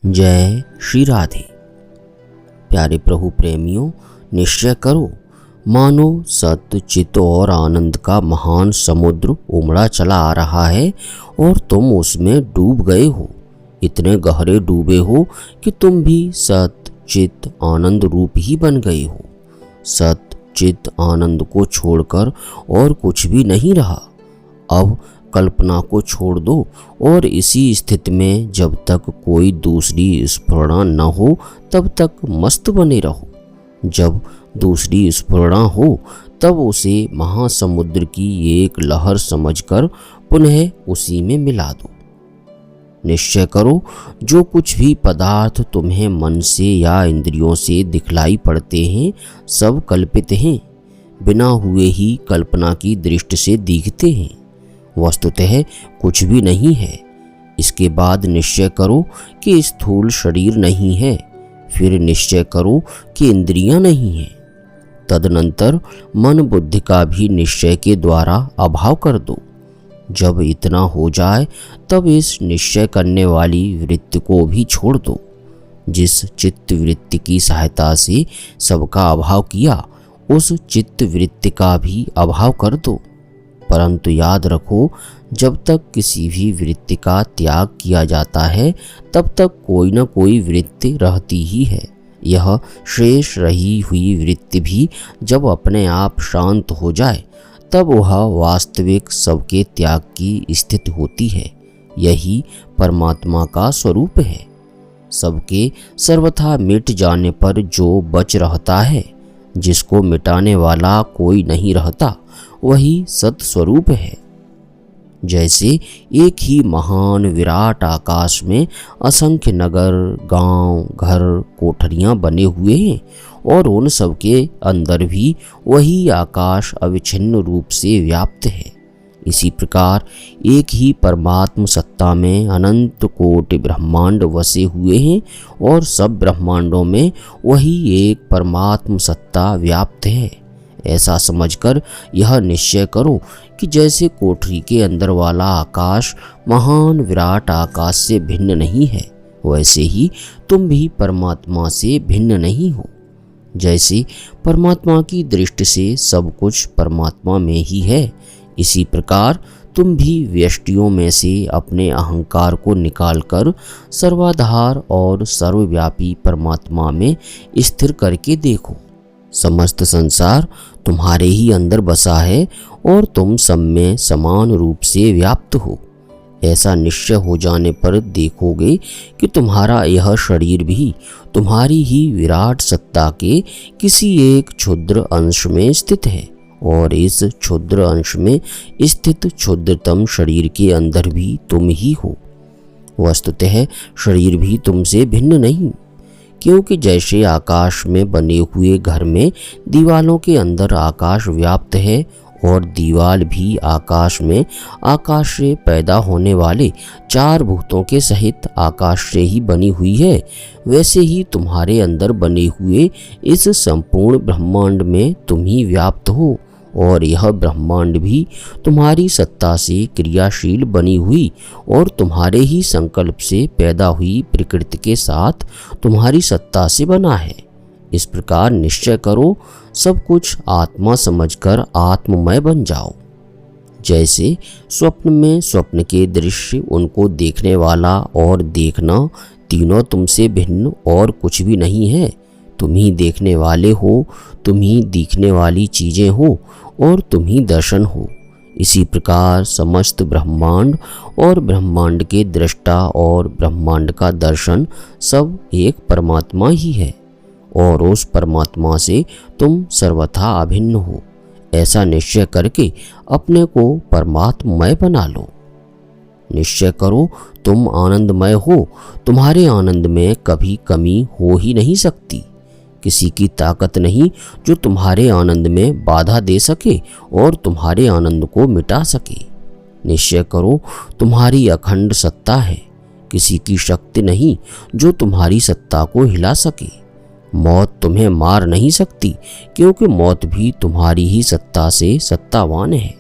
जय श्री राधे। प्यारे प्रभु प्रेमियों, निश्चय करो, मानो सत्य, चित्त और आनंद का महान समुद्र उमड़ा चला आ रहा है और तुम उसमें डूब गए हो। इतने गहरे डूबे हो कि तुम भी सत्य, चित्त, आनंद रूप ही बन गए हो। सत्य, चित्त, आनंद को छोड़कर और कुछ भी नहीं रहा। अब कल्पना को छोड़ दो और इसी स्थिति में जब तक कोई दूसरी स्फुरणा न हो तब तक मस्त बने रहो। जब दूसरी स्फुरणा हो तब उसे महासमुद्र की एक लहर समझकर पुनः उसी में मिला दो। निश्चय करो, जो कुछ भी पदार्थ तुम्हें मन से या इंद्रियों से दिखलाई पड़ते हैं सब कल्पित हैं, बिना हुए ही कल्पना की दृष्टि से दिखते हैं, वस्तुतः कुछ भी नहीं है। इसके बाद निश्चय करो कि स्थूल शरीर नहीं है, फिर निश्चय करो कि इंद्रियां नहीं हैं। तदनंतर मन बुद्धि का भी निश्चय के द्वारा अभाव कर दो। जब इतना हो जाए तब इस निश्चय करने वाली वृत्ति को भी छोड़ दो। जिस चित्त वृत्ति की सहायता से सबका अभाव किया, उस चित्त वृत्ति का भी अभाव कर दो। परंतु याद रखो, जब तक किसी भी वृत्ति का त्याग किया जाता है तब तक कोई न कोई वृत्ति रहती ही है। यह शेष रही हुई वृत्ति भी जब अपने आप शांत हो जाए तब वह वास्तविक सबके त्याग की स्थिति होती है। यही परमात्मा का स्वरूप है। सबके सर्वथा मिट जाने पर जो बच रहता है, जिसको मिटाने वाला कोई नहीं रहता, वही सत स्वरूप है। जैसे एक ही महान विराट आकाश में असंख्य नगर, गांव, घर, कोठरियां बने हुए हैं और उन सब के अंदर भी वही आकाश अविच्छिन्न रूप से व्याप्त है। इसी प्रकार एक ही परमात्म सत्ता में अनंत कोटि ब्रह्मांड वसे हुए हैं और सब ब्रह्मांडों में वही एक परमात्म सत्ता व्याप्त है। ऐसा समझकर यह निश्चय करो कि जैसे कोठरी के अंदर वाला आकाश महान विराट आकाश से भिन्न नहीं है, वैसे ही तुम भी परमात्मा से भिन्न नहीं हो। जैसे परमात्मा की दृष्टि से सब कुछ परमात्मा में ही है, इसी प्रकार तुम भी व्यष्टियों में से अपने अहंकार को निकालकर सर्वाधार और सर्वव्यापी परमात्मा में स्थिर करके देखो। समस्त संसार तुम्हारे ही अंदर बसा है और तुम सब में समान रूप से व्याप्त हो। ऐसा निश्चय हो जाने पर देखोगे कि तुम्हारा यह शरीर भी तुम्हारी ही विराट सत्ता के किसी एक क्षुद्र अंश में स्थित है और इस क्षुद्र अंश में स्थित क्षुद्रतम शरीर के अंदर भी तुम ही हो। वस्तुतः शरीर भी तुमसे भिन्न नहीं, क्योंकि जैसे आकाश में बने हुए घर में दीवालों के अंदर आकाश व्याप्त है और दीवाल भी आकाश में आकाश से पैदा होने वाले चार भूतों के सहित आकाश से ही बनी हुई है, वैसे ही तुम्हारे अंदर बने हुए इस संपूर्ण ब्रह्मांड में तुम ही व्याप्त हो और यह ब्रह्मांड भी तुम्हारी सत्ता से क्रियाशील बनी हुई और तुम्हारे ही संकल्प से पैदा हुई प्रकृति के साथ तुम्हारी सत्ता से बना है। इस प्रकार निश्चय करो, सब कुछ आत्मा समझकर आत्ममय बन जाओ। जैसे स्वप्न में स्वप्न के दृश्य, उनको देखने वाला और देखना तीनों तुमसे भिन्न और कुछ भी नहीं है। तुम ही देखने वाले हो, तुम ही दिखने वाली चीजें हो और तुम ही दर्शन हो। इसी प्रकार समस्त ब्रह्मांड और ब्रह्मांड के दृष्टा और ब्रह्मांड का दर्शन सब एक परमात्मा ही है और उस परमात्मा से तुम सर्वथा अभिन्न हो। ऐसा निश्चय करके अपने को परमात्ममय बना लो। निश्चय करो, तुम आनंदमय हो। तुम्हारे आनंद में कभी कमी हो ही नहीं सकती। किसी की ताकत नहीं जो तुम्हारे आनंद में बाधा दे सके और तुम्हारे आनंद को मिटा सके। निश्चय करो, तुम्हारी अखंड सत्ता है। किसी की शक्ति नहीं जो तुम्हारी सत्ता को हिला सके। मौत तुम्हें मार नहीं सकती, क्योंकि मौत भी तुम्हारी ही सत्ता से सत्तावान है।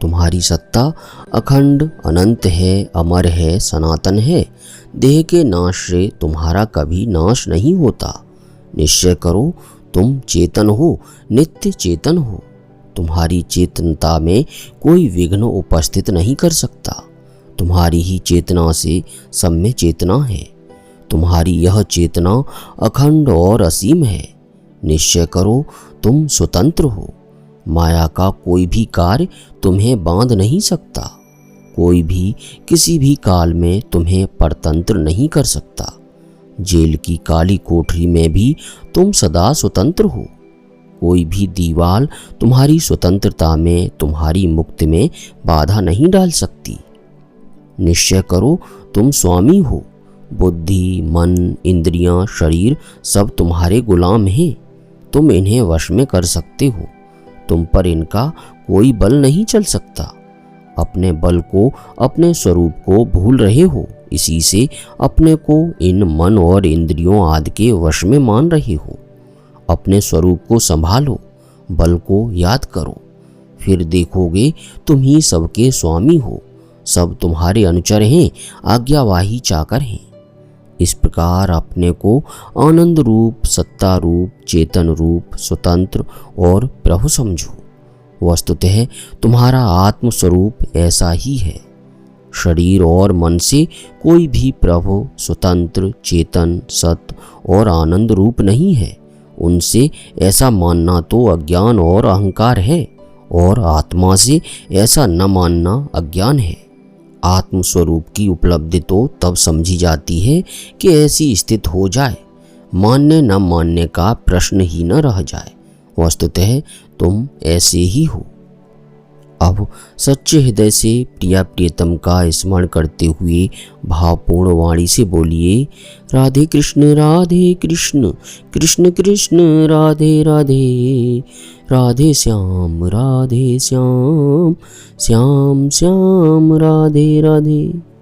तुम्हारी सत्ता अखंड, अनंत है, अमर है, सनातन है। देह के नाश से तुम्हारा कभी नाश नहीं होता। निश्चय करो तुम चेतन हो, नित्य चेतन हो। तुम्हारी चेतनता में कोई विघ्न उपस्थित नहीं कर सकता। तुम्हारी ही चेतना से सब में चेतना है। तुम्हारी यह चेतना अखंड और असीम है। निश्चय करो तुम स्वतंत्र हो। माया का कोई भी कार्य तुम्हें बांध नहीं सकता। कोई भी किसी भी काल में तुम्हें परतंत्र नहीं कर सकता। जेल की काली कोठरी में भी तुम सदा स्वतंत्र हो। कोई भी दीवार तुम्हारी स्वतंत्रता में, तुम्हारी मुक्ति में बाधा नहीं डाल सकती। निश्चय करो तुम स्वामी हो। बुद्धि, मन, इंद्रियां, शरीर सब तुम्हारे गुलाम हैं। तुम इन्हें वश में कर सकते हो। तुम पर इनका कोई बल नहीं चल सकता। अपने बल को, अपने स्वरूप को भूल रहे हो। इसी से अपने को इन मन और इंद्रियों आदि के वश में मान रहे हो। अपने स्वरूप को संभालो, बल को याद करो। फिर देखोगे तुम ही सबके स्वामी हो। सब तुम्हारे अनुचर हैं, आज्ञावाही चाकर हैं। इस प्रकार अपने को आनंद रूप, सत्ता रूप, चेतन रूप, स्वतंत्र और प्रभु समझो। वस्तुतः तुम्हारा आत्म स्वरूप ऐसा ही है। शरीर और मन से कोई भी प्रभु, स्वतंत्र, चेतन, सत्य और आनंद रूप नहीं है। उनसे ऐसा मानना तो अज्ञान और अहंकार है, और आत्मा से ऐसा न मानना अज्ञान है। आत्म स्वरूप की उपलब्धि तो तब समझी जाती है कि ऐसी स्थिति हो जाए, मानने न मानने का प्रश्न ही न रह जाए। वस्तुतः तुम ऐसे ही हो। अब सच्चे हृदय से प्रिया प्रियतम का स्मरण करते हुए भावपूर्ण वाणी से बोलिए, राधे कृष्ण कृष्ण कृष्ण राधे राधे, राधे श्याम श्याम श्याम राधे राधे।